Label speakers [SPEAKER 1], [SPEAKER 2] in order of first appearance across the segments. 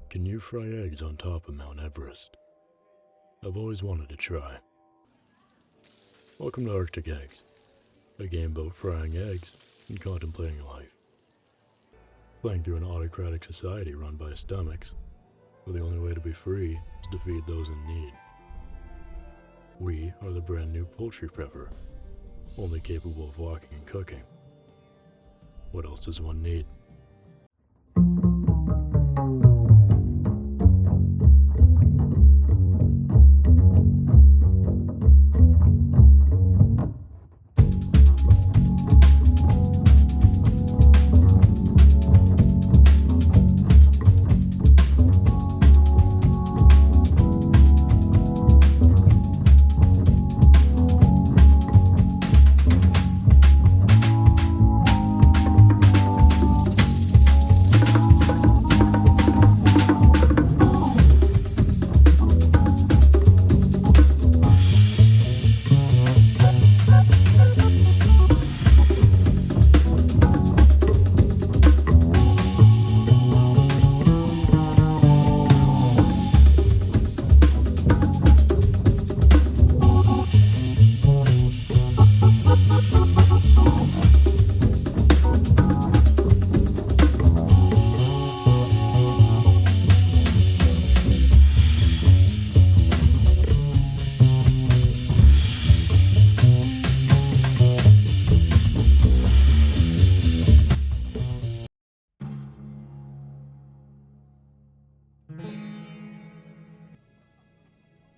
[SPEAKER 1] Can you fry eggs on top of Mount Everest? I've always wanted to try. Welcome to Arctic Eggs, a game about frying eggs and contemplating life. Playing through an autocratic society run by stomachs, where the only way to be free is to feed those in need. We are the brand new poultry prepper, only capable of walking and cooking. What else does one need?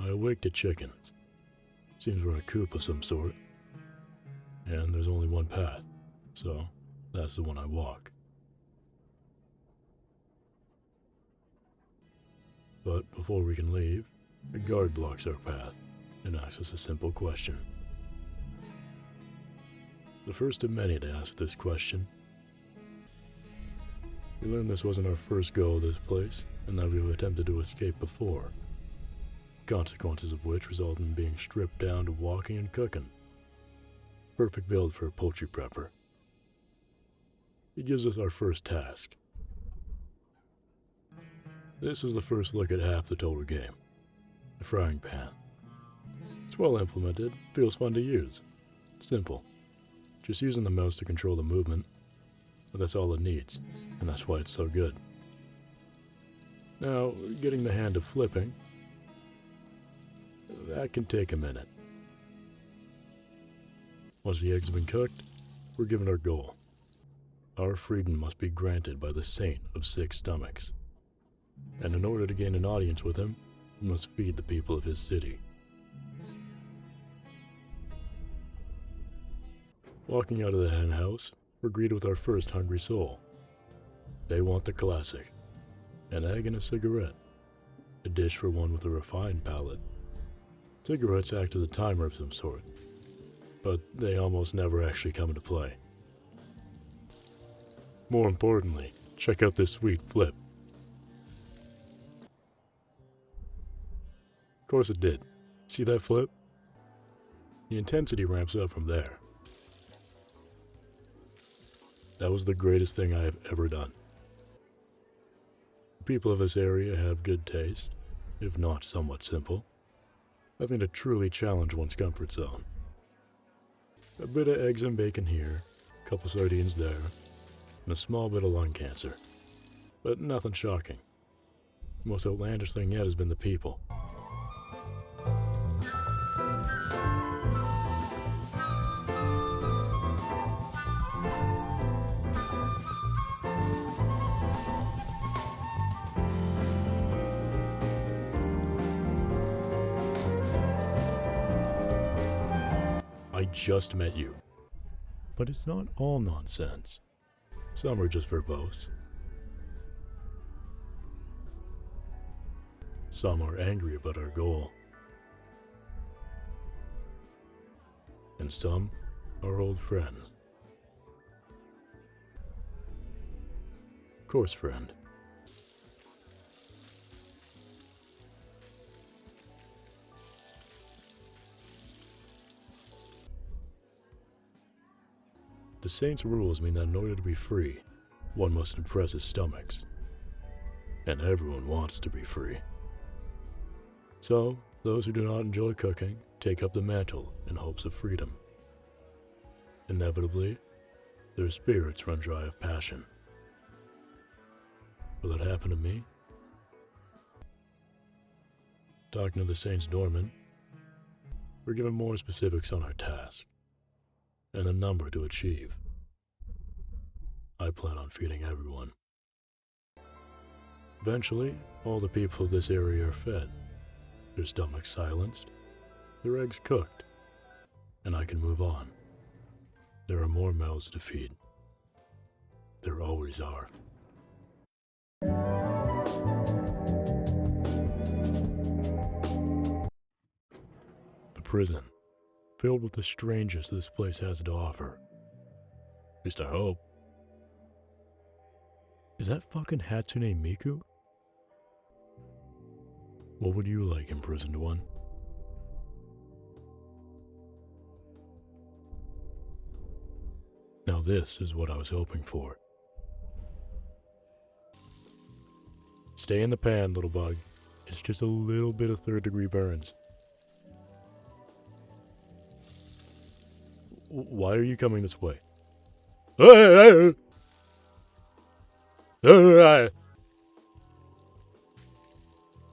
[SPEAKER 1] I awake to chickens. Seems we're in a coop of some sort. And there's only one path, so that's the one I walk. But before we can leave, a guard blocks our path and asks us a simple question. The first of many to ask this question. We learned this wasn't our first go of this place, and that we've attempted to escape before. Consequences of which result in being stripped down to walking and cooking. Perfect build for a poultry prepper. He gives us our first task. This is the first look at half the total game. The frying pan. It's well implemented, feels fun to use. Simple. Just using the mouse to control the movement, but that's all it needs, and that's why it's so good. Now, getting the hand to flipping, that can take a minute. Once the eggs have been cooked, we're given our goal. Our freedom must be granted by the saint of 6 stomachs. And in order to gain an audience with him, we must feed the people of his city. Walking out of the hen house, we're greeted with our first hungry soul. They want the classic. An egg and a cigarette. A dish for one with a refined palate. Cigarettes act as a timer of some sort, but they almost never actually come into play. More importantly, check out this sweet flip. Of course it did. See that flip? The intensity ramps up from there. That was the greatest thing I have ever done. The people of this area have good taste, if not somewhat simple. Nothing to truly challenge one's comfort zone. A bit of eggs and bacon here, a couple sardines there, and a small bit of lung cancer. But nothing shocking. The most outlandish thing yet has been the people. I just met you. But it's not all nonsense. Some are just verbose. Some are angry about our goal. And some are old friends. Of course, friend. The Saints' rules mean that in order to be free, one must impress his stomachs. and everyone wants to be free. So, those who do not enjoy cooking take up the mantle in hopes of freedom. Inevitably, their spirits run dry of passion. Will it happen to me? Talking to the Saints Dormant, we're given more specifics on our task, and a number to achieve. I plan on feeding everyone. Eventually, all the people of this area are fed, their stomachs silenced, their eggs cooked, and I can move on. There are more mouths to feed. There always are. The prison, filled with the strangest this place has to offer. At least I hope. Is that fucking Hatsune Miku? What would you like, imprisoned one? Now this is what I was hoping for. Stay in the pan, little bug. It's just a little bit of third-degree burns. Why are you coming this way?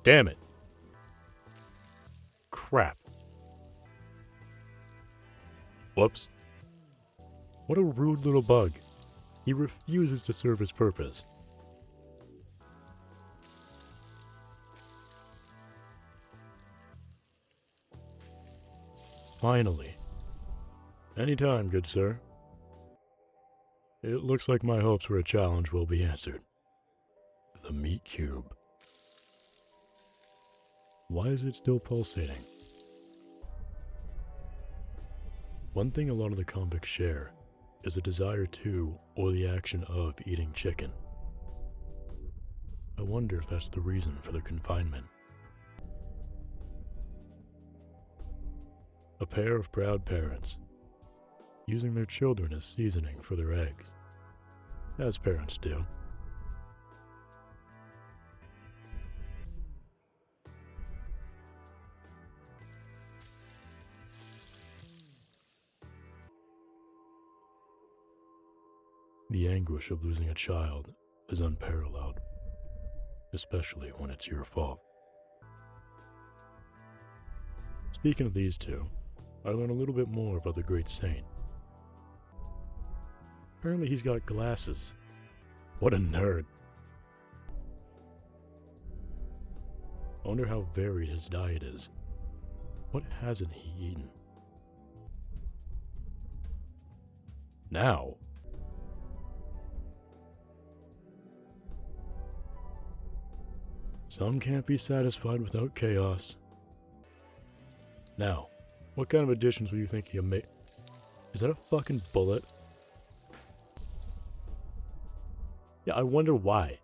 [SPEAKER 1] Damn it. Crap. Whoops. What a rude little bug. He refuses to serve his purpose. Finally. Anytime, good sir. It looks like my hopes for a challenge will be answered. The meat cube. Why is it still pulsating? One thing a lot of the convicts share is a desire to, or the action of, eating chicken. I wonder if that's the reason for their confinement. A pair of proud parents, using their children as seasoning for their eggs, as parents do. The anguish of losing a child is unparalleled, especially when it's your fault. Speaking of these two, I learn a little bit more about the great saint. Apparently he's got glasses. What a nerd. I wonder how varied his diet is. What hasn't he eaten? Now, some can't be satisfied without chaos. Now, what kind of additions will you think he'll make? Is that a fucking bullet? Yeah, I wonder why.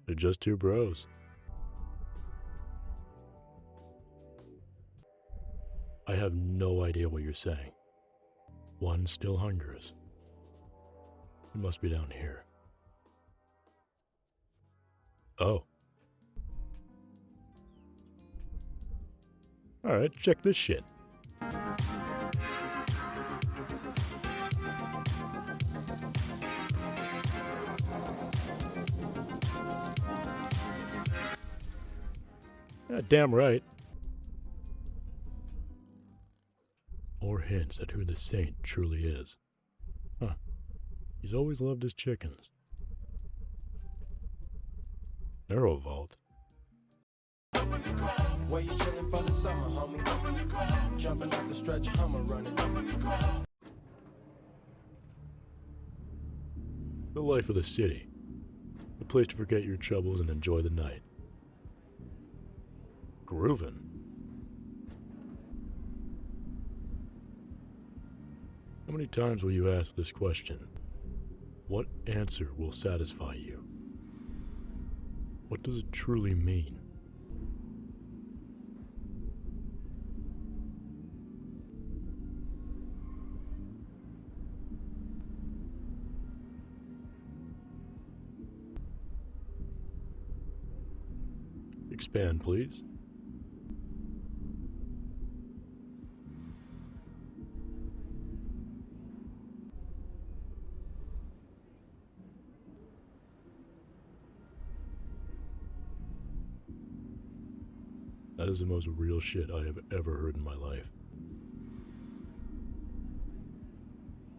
[SPEAKER 1] They're just two bros. I have no idea what you're saying. One still hungers. It must be down here. Oh. Alright, check this shit. Yeah, damn right. More hints at who the saint truly is. Huh. He's always loved his chickens. Narrow vault. Where you chillin' for the summer, homie? Jumping off the stretch, Hummer running. The life of the city. A place to forget your troubles and enjoy the night. Groovin'. How many times will you ask this question? What answer will satisfy you? What does it truly mean? Expand, please. That is the most real shit I have ever heard in my life.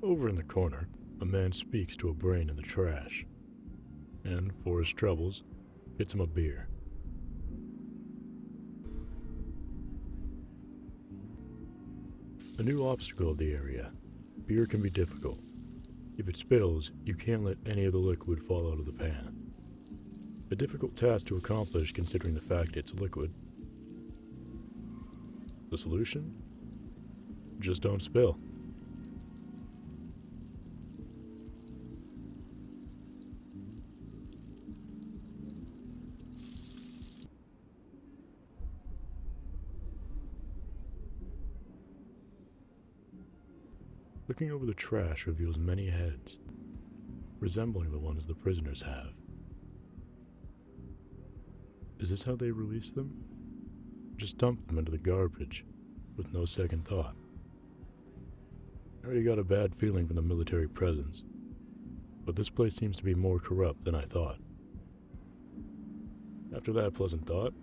[SPEAKER 1] Over in the corner, a man speaks to a brain in the trash, and for his troubles, gets him a beer. A new obstacle of the area. Beer can be difficult. If it spills, you can't let any of the liquid fall out of the pan. A difficult task to accomplish considering the fact it's liquid. The solution? Just don't spill. Looking over the trash reveals many heads, resembling the ones the prisoners have. Is this how they release them? Just dump them into the garbage, with no second thought. I already got a bad feeling from the military presence, but this place seems to be more corrupt than I thought. After that pleasant thought,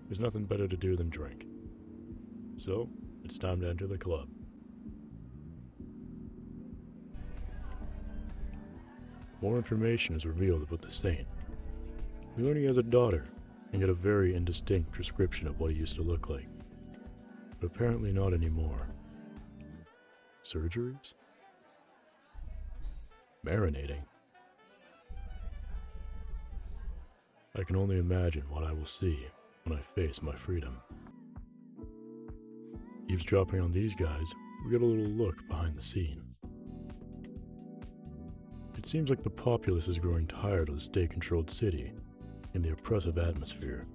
[SPEAKER 1] there's nothing better to do than drink. So, it's time to enter the club. More information is revealed about the saint. We learn he has a daughter, and get a very indistinct description of what he used to look like. But apparently not anymore. Surgeries? Marinating? I can only imagine what I will see when I face my freedom. Eavesdropping on these guys, we get a little look behind the scenes. It seems like the populace is growing tired of the state-controlled city and the oppressive atmosphere.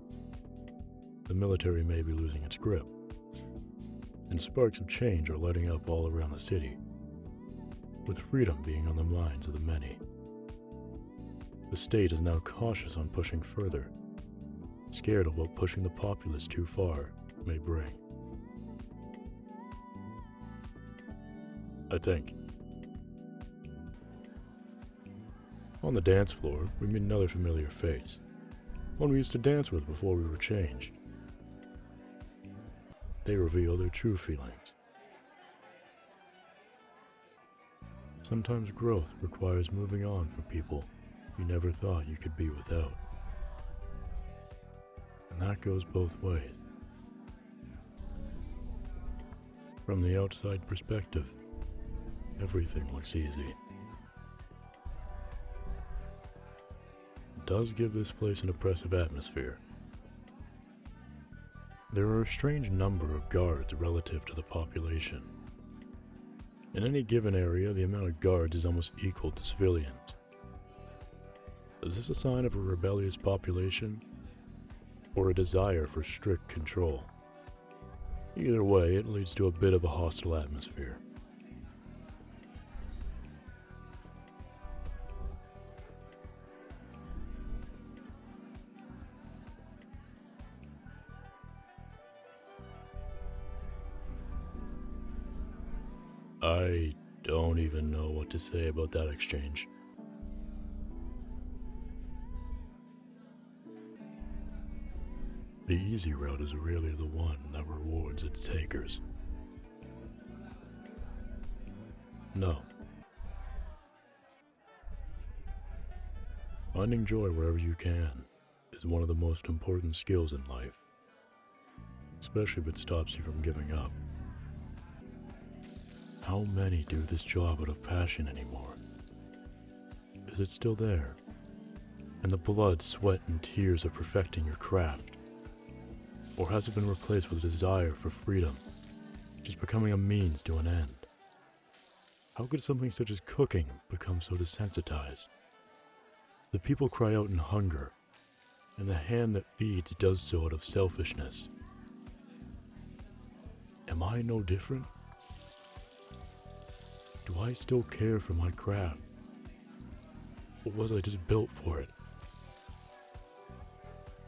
[SPEAKER 1] The military may be losing its grip, and sparks of change are lighting up all around the city, with freedom being on the minds of the many. The state is now cautious on pushing further, scared of what pushing the populace too far may bring. I think. On the dance floor, we meet another familiar face, one we used to dance with before we were changed. They reveal their true feelings. Sometimes growth requires moving on from people you never thought you could be without. And that goes both ways. From the outside perspective, everything looks easy. It does give this place an oppressive atmosphere. There are a strange number of guards relative to the population. In any given area, the amount of guards is almost equal to civilians. Is this a sign of a rebellious population, or a desire for strict control? Either way, it leads to a bit of a hostile atmosphere. I don't even know what to say about that exchange. The easy route is really the one that rewards its takers. No. Finding joy wherever you can is one of the most important skills in life, especially if it stops you from giving up. How many do this job out of passion anymore? Is it still there? And the blood, sweat, and tears of perfecting your craft? Or has it been replaced with a desire for freedom, just becoming a means to an end? How could something such as cooking become so desensitized? The people cry out in hunger, and the hand that feeds does so out of selfishness. Am I no different? Do I still care for my craft? Or was I just built for it?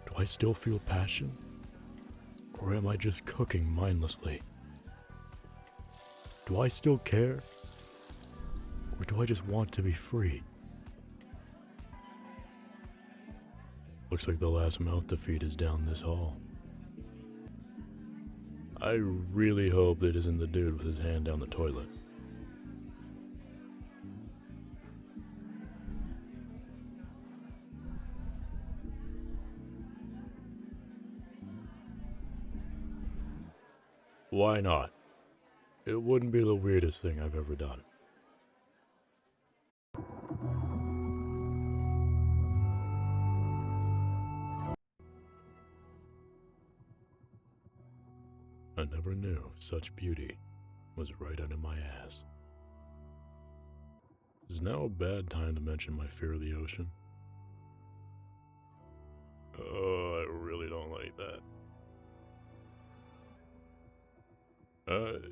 [SPEAKER 1] Do Do I still feel passion? Or am I just cooking mindlessly? Do I still care? Or do I just want to be free? Looks like the last mouth to feed is down this hall. I really hope it isn't the dude with his hand down the toilet. Why not? It wouldn't be the weirdest thing I've ever done. I never knew such beauty was right under my ass. Is now a bad time to mention my fear of the ocean? Oh, I really don't like that.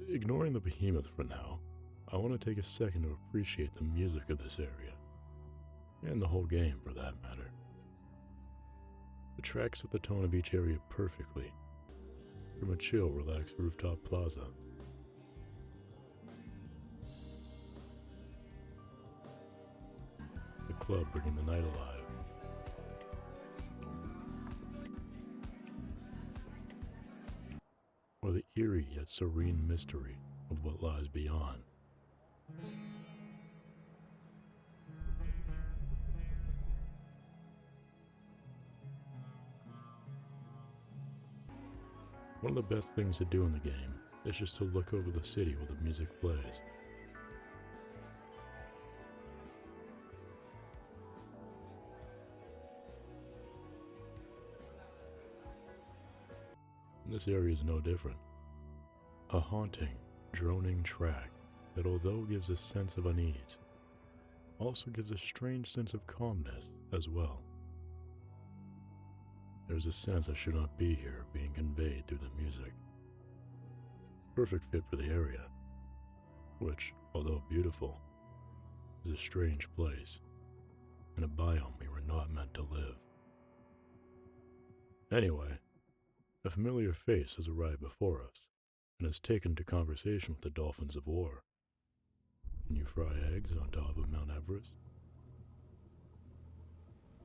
[SPEAKER 1] Ignoring the behemoth for now, I want to take a second to appreciate the music of this area. And the whole game, for that matter. The track set the tone of each area perfectly, from a chill, relaxed rooftop plaza. The club bringing the night alive. Or the eerie yet serene mystery of what lies beyond. One of the best things to do in the game is just to look over the city while the music plays. This area is no different. A haunting, droning track that, although gives a sense of unease, also gives a strange sense of calmness as well. There's a sense I should not be here being conveyed through the music. Perfect fit for the area, which, although beautiful, is a strange place, and a biome we were not meant to live. Anyway, a familiar face has arrived before us, and has taken to conversation with the Dolphins of War. Can you fry eggs on top of Mount Everest?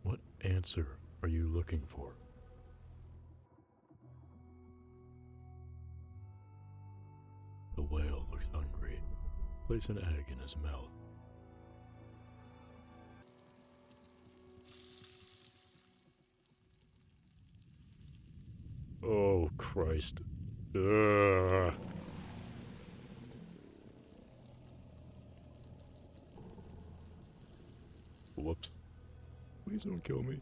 [SPEAKER 1] What answer are you looking for? The whale looks hungry. Place an egg in his mouth. Oh, Christ. Ugh. Whoops. Please don't kill me.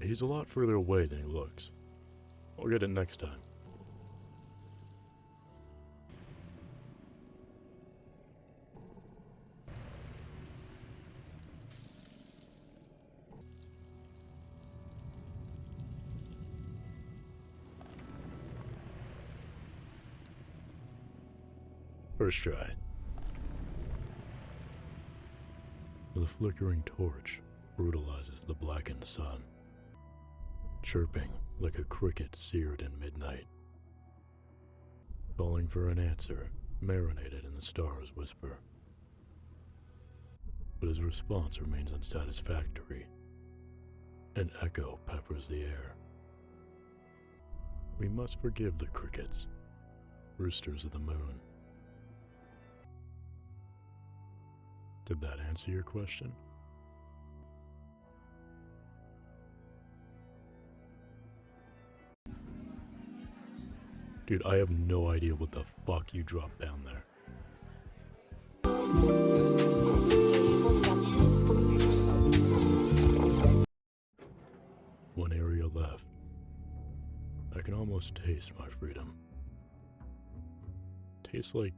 [SPEAKER 1] He's a lot further away than he looks. I'll get it next time. First try. The flickering torch brutalizes the blackened sun, chirping like a cricket seared in midnight, calling for an answer marinated in the star's whisper. But his response remains unsatisfactory. An echo peppers the air. We must forgive the crickets, roosters of the moon. Did that answer your question? Dude, I have no idea what the fuck you dropped down there. One area left. I can almost taste my freedom. Tastes like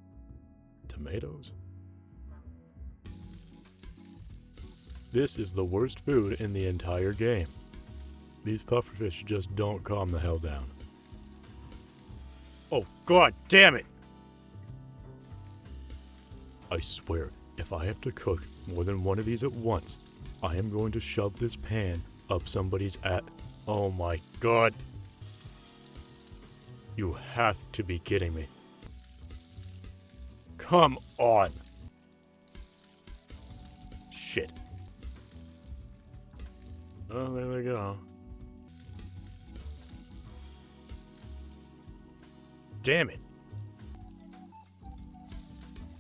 [SPEAKER 1] tomatoes? This is the worst food in the entire game. These pufferfish just don't calm the hell down. Oh, god damn it! I swear, if I have to cook more than one of these at once, I am going to shove this pan up somebody's Oh my god. You have to be kidding me. Come on. Shit. Oh, there we go. Damn it.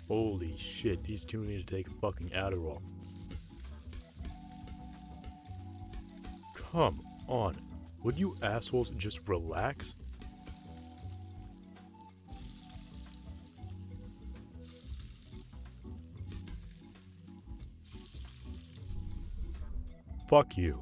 [SPEAKER 1] Holy shit, these two need to take fucking Adderall. Come on. Would you assholes just relax? Fuck you.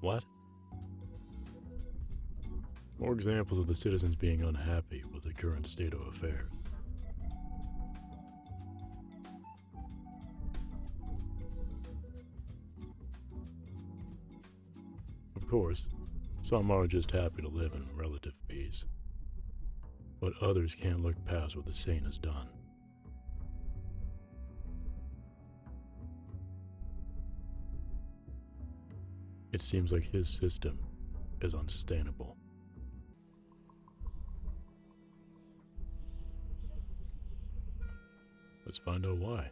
[SPEAKER 1] What? More examples of the citizens being unhappy with the current state of affairs. Of course, some are just happy to live in relative peace, but others can't look past what the saint has done. It seems like his system is unsustainable. Let's find out why.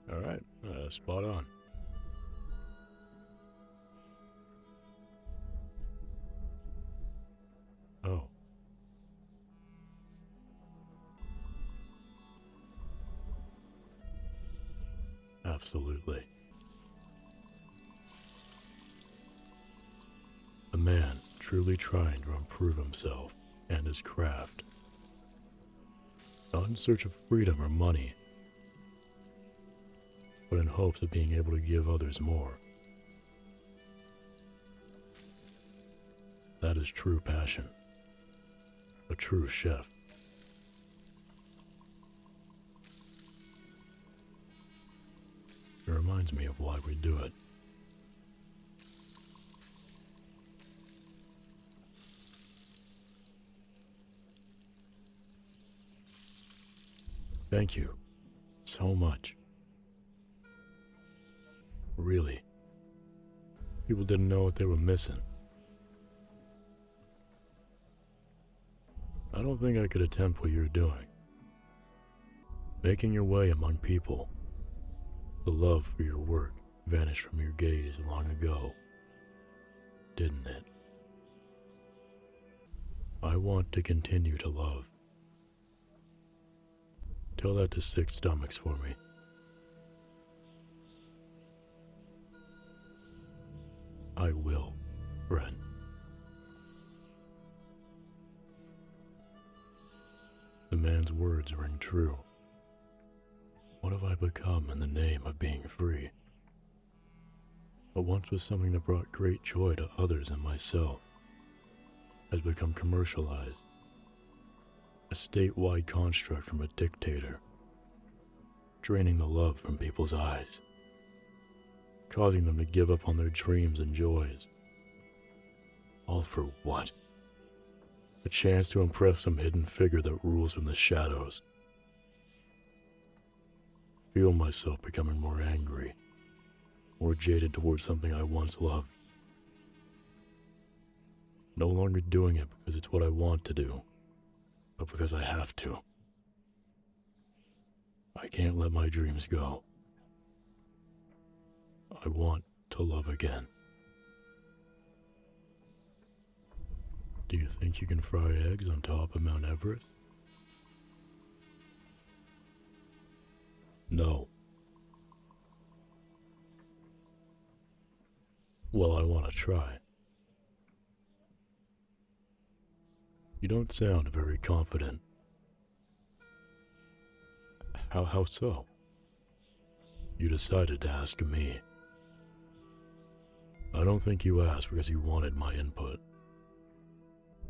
[SPEAKER 1] Alright, spot on. Oh. Absolutely. A man truly trying to improve himself and his craft. Not in search of freedom or money, but in hopes of being able to give others more. That is true passion. A true chef. It reminds me of why we do it. Thank you so much. Really. People didn't know what they were missing. I don't think I could attempt what you're doing. Making your way among people. The love for your work vanished from your gaze long ago, didn't it? I want to continue to love. Tell that to sick stomachs for me. I will, Brent. The man's words ring true. What have I become in the name of being free? What once was something that brought great joy to others and myself has become commercialized. A statewide construct from a dictator, draining the love from people's eyes, causing them to give up on their dreams and joys. All for what? A chance to impress some hidden figure that rules from the shadows. Feel myself becoming more angry, more jaded towards something I once loved. No longer doing it because it's what I want to do, but because I have to. I can't let my dreams go. I want to love again. Do you think you can fry eggs on top of Mount Everest? No. Well, I want to try. You don't sound very confident. How so? You decided to ask me. I don't think you asked because you wanted my input.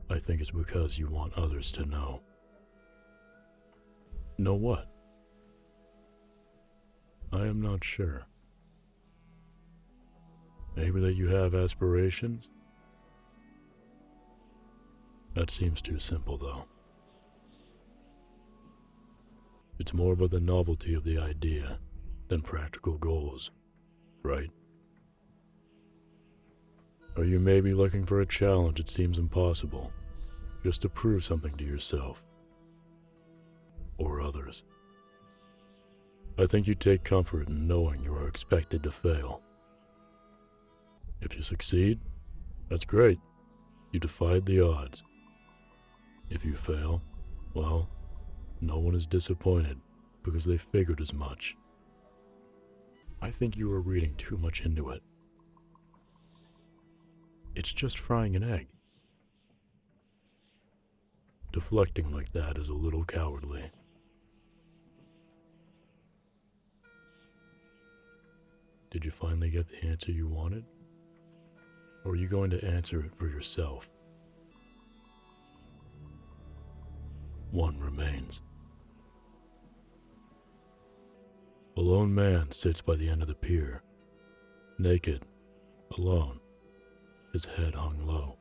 [SPEAKER 1] I think it's because you want others to know. Know what? I am not sure. Maybe that you have aspirations? That seems too simple, though. It's more about the novelty of the idea than practical goals, right? Are you maybe looking for a challenge that seems impossible, just to prove something to yourself? Or others? I think you take comfort in knowing you are expected to fail. If you succeed, that's great. You defied the odds. If you fail, well, no one is disappointed because they figured as much. I think you are reading too much into it. It's just frying an egg. Deflecting like that is a little cowardly. Did you finally get the answer you wanted? Or are you going to answer it for yourself? One remains. A lone man sits by the end of the pier, naked, alone, his head hung low.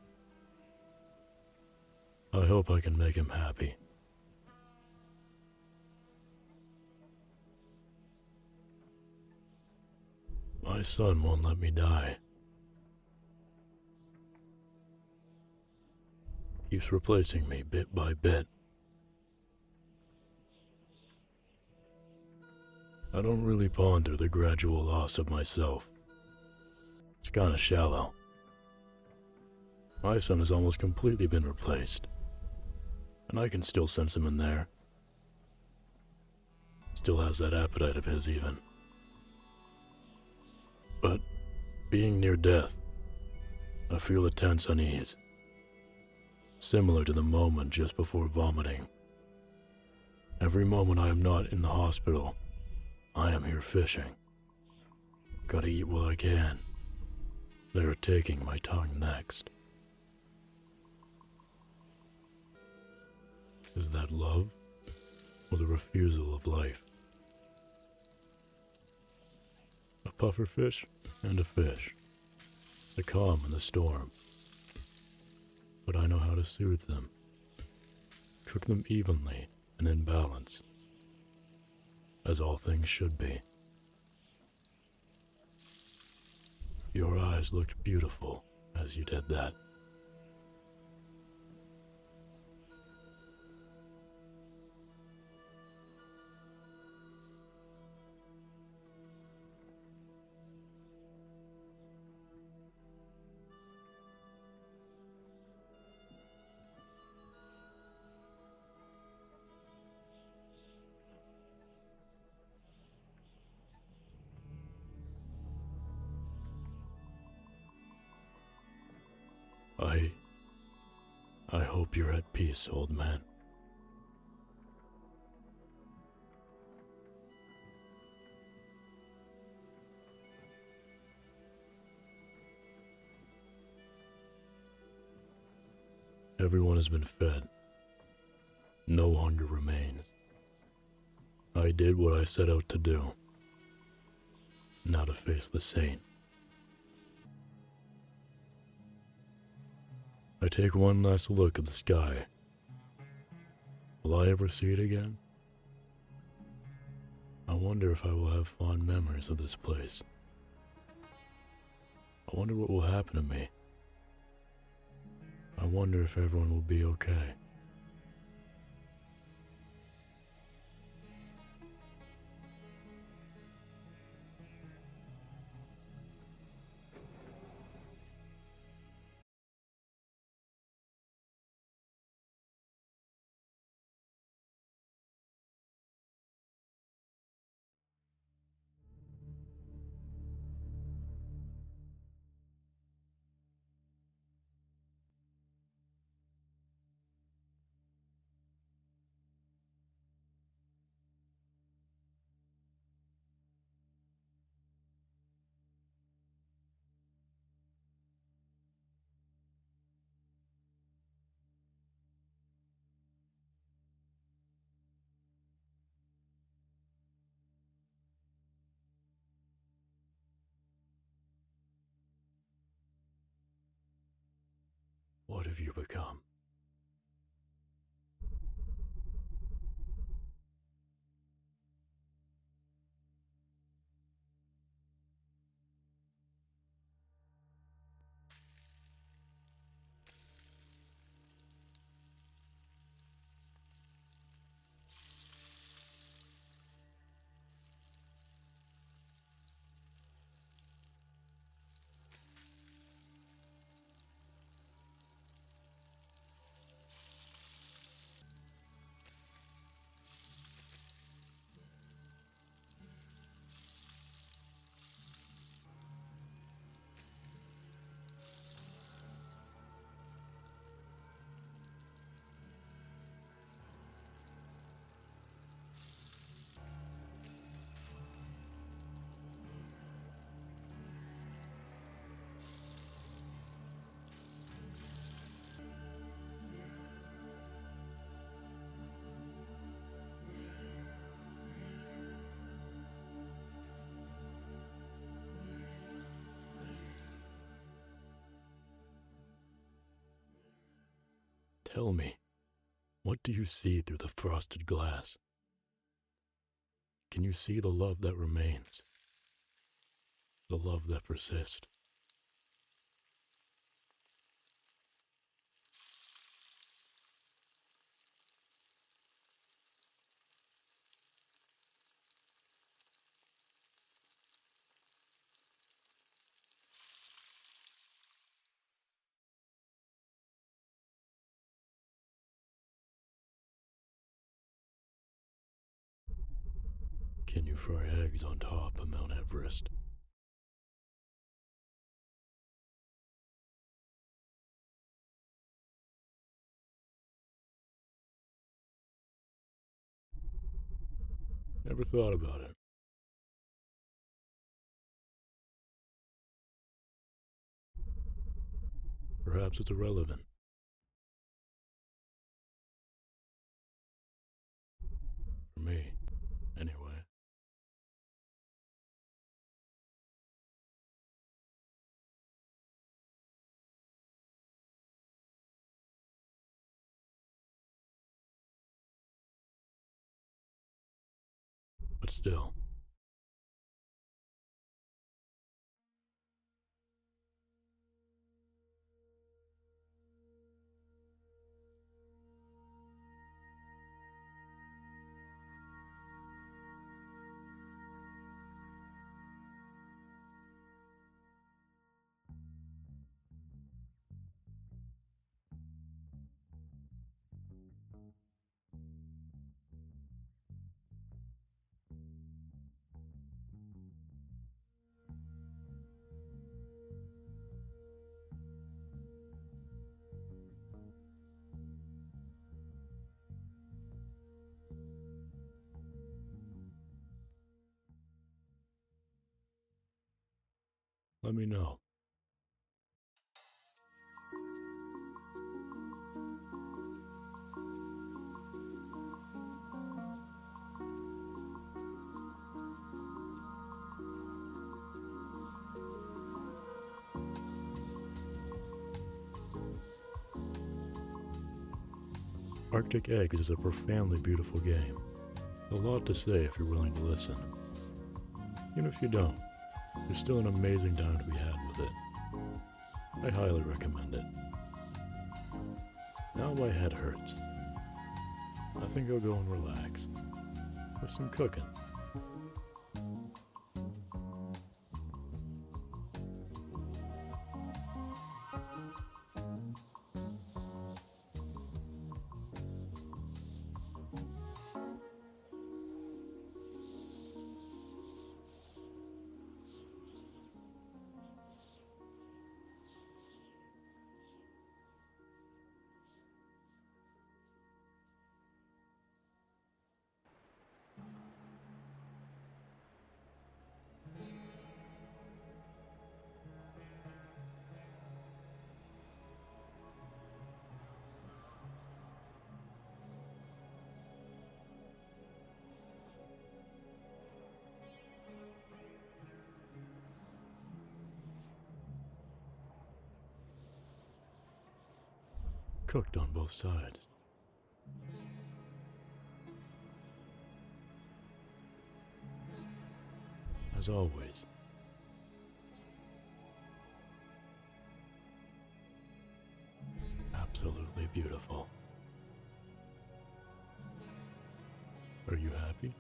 [SPEAKER 1] I hope I can make him happy. My son won't let me die. Keeps replacing me bit by bit. I don't really ponder the gradual loss of myself. It's kinda shallow. My son has almost completely been replaced, and I can still sense him in there. Still has that appetite of his even. But being near death, I feel a tense unease, similar to the moment just before vomiting. Every moment I am not in the hospital, I am here fishing. Gotta eat while I can. They are taking my tongue next. Is that love, or the refusal of life? A puffer fish and a fish, the calm and the storm. But I know how to soothe them, cook them evenly and in balance, as all things should be. Your eyes looked beautiful as you did that. I hope you're at peace, old man. Everyone has been fed. No hunger remains. I did what I set out to do. Now to face the saint. I take one last look at the sky. Will I ever see it again? I wonder if I will have fond memories of this place. I wonder what will happen to me. I wonder if everyone will be okay. What have you become? Tell me, what do you see through the frosted glass? Can you see the love that remains? The love that persists? Can you fry eggs on top of Mount Everest? Never thought about it. Perhaps it's irrelevant. For me, anyway. But still. Let me know. Arctic Eggs is a profoundly beautiful game. A lot to say if you're willing to listen. Even if you don't, there's still an amazing time to be had with it. I highly recommend it. Now my head hurts. I think I'll go and relax. With some cooking. cooked on both sides. As always, absolutely beautiful. Are you happy?